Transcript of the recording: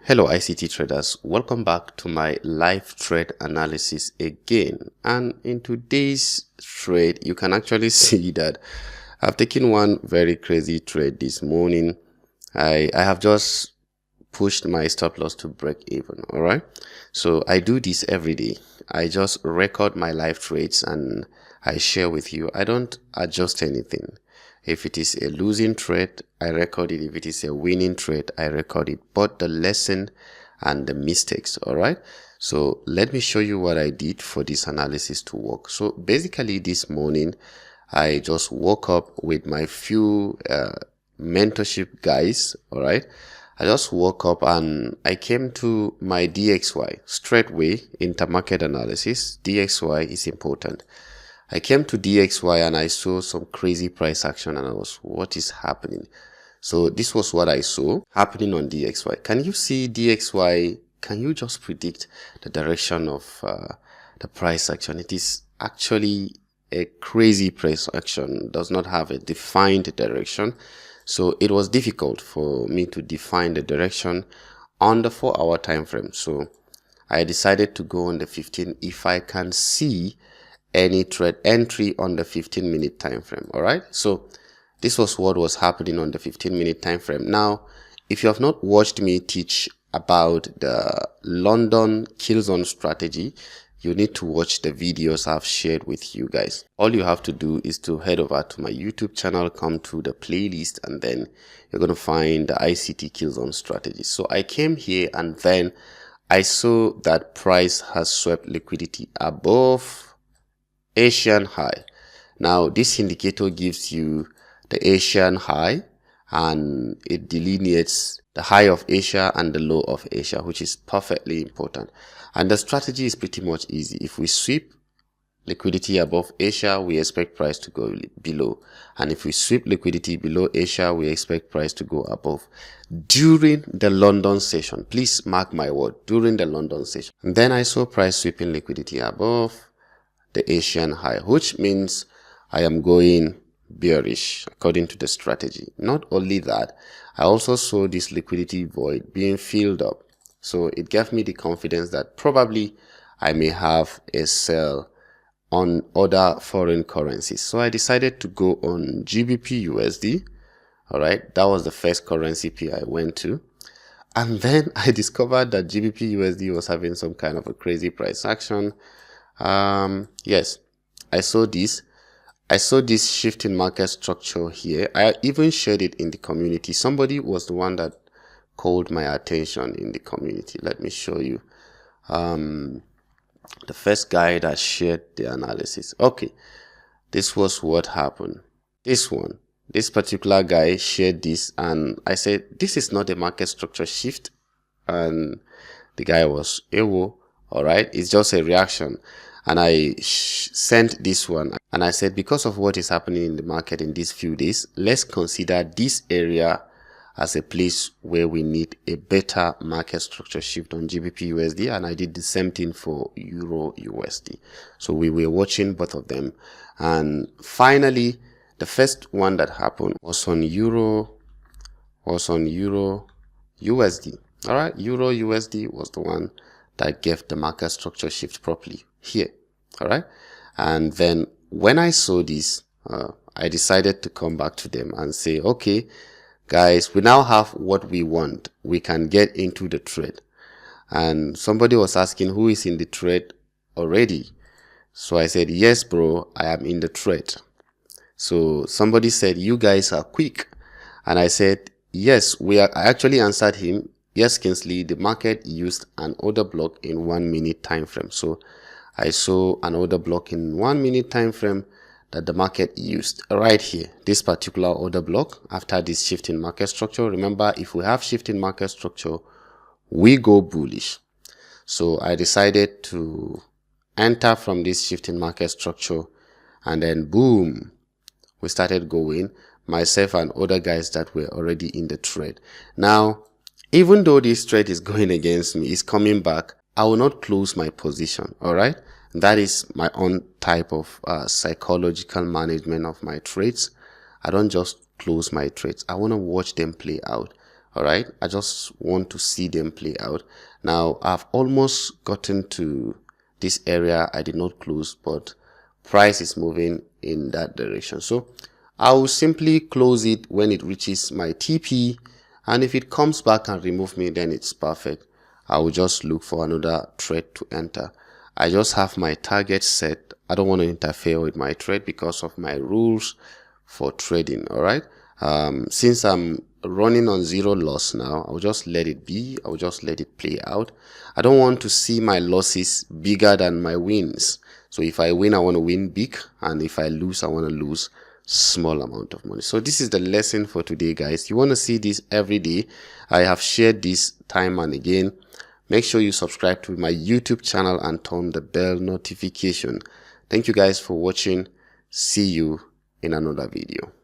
Hello ICT traders, welcome back to my live trade analysis again. And in today's trade, you can actually see that I've taken one very crazy trade this morning. I have just pushed my stop loss to break even. All right, so I do this every day. I just record my live trades and I share with you. I don't adjust anything. If it is a losing trade, I record it. If it is a winning trade, I record it. But the lesson and the mistakes, all right? So let me show you what I did for this analysis to work. So basically this morning, I just woke up with my few mentorship guys, all right? I just woke up and I came to my DXY straight away. Intermarket analysis. DXY is important. I came to DXY and I saw some crazy price action and I was, what is happening? So this was what I saw happening on DXY. Can you see DXY? Can you just predict the direction of the price action? It is actually a crazy price action, does not have a defined direction. So it was difficult for me to define the direction on the 4-hour time frame. So I decided to go on the 15 if I can see any trade entry on the 15-minute time frame. All right, so this was what was happening on the 15-minute time frame. Now, if you have not watched me teach about the London kill zone strategy, you need to watch the videos I've shared with you guys. All you have to do is to head over to my YouTube channel, come to the playlist, and then you're going to find the ICT kill zone strategy. So I came here and then I saw that price has swept liquidity above Asian high. Now this indicator gives you the Asian high and it delineates the high of Asia and the low of Asia, which is perfectly important. And the strategy is pretty much easy. If we sweep liquidity above Asia, we expect price to go below. And if we sweep liquidity below Asia, we expect price to go above. During the London session, please mark my word, during the London session. And then I saw price sweeping liquidity above the Asian high, which means I am going bearish according to the strategy. Not only that, I also saw this liquidity void being filled up. So it gave me the confidence that probably I may have a sell on other foreign currencies. So I decided to go on GBPUSD. All right, that was the first currency pair I went to. And then I discovered that GBPUSD was having some kind of a crazy price action. Yes, I saw this shift in market structure here. I even shared it in the community. Somebody was the one that called my attention in the community. Let me show you. The first guy that shared the analysis. Okay, this was what happened. This particular guy shared this and I said, this is not a market structure shift. And the guy was, ewo. All right, it's just a reaction. And I sent this one and I said, because of what is happening in the market in these few days, let's consider this area as a place where we need a better market structure shift on GBPUSD. And I did the same thing for EURUSD. So we were watching both of them. And finally, the first one that happened was on EURUSD. All right, EURUSD was the one that gave the market structure shift properly here. All right, and then when I saw this, I decided to come back to them and say, okay guys, we now have what we want. We can get into the trade. And somebody was asking, who is in the trade already? So I said, yes bro, I am in the trade. So somebody said, you guys are quick. And I said, yes, we are. I actually answered him, yes, Kingsley, the market used an order block in 1 minute time frame. So I saw an order block in 1 minute time frame that the market used right here. This particular order block after this shift in market structure. Remember, if we have shift in market structure, we go bullish. So I decided to enter from this shift in market structure and then boom, we started going, myself and other guys that were already in the trade. Now, even though this trade is going against me, it's coming back, I will not close my position. All right, that is my own type of psychological management of my trades. I don't just close my trades. I want to watch them play out. All right, I just want to see them play out. Now I've almost gotten to this area I did not close, but price is moving in that direction. So I will simply close it when it reaches my TP, and if it comes back and remove me, then it's perfect. I will just look for another trade to enter. I just have my target set. I don't want to interfere with my trade because of my rules for trading. All right, since I'm running on zero loss now, I'll just let it be. I'll just let it play out. I don't want to see my losses bigger than my wins. So if I win, I want to win big, and if I lose, I want to lose small amount of money. So this is the lesson for today, guys. You want to see this every day. I have shared this time and again. Make sure you subscribe to my YouTube channel and turn the bell notification. Thank you guys for watching. See you in another video.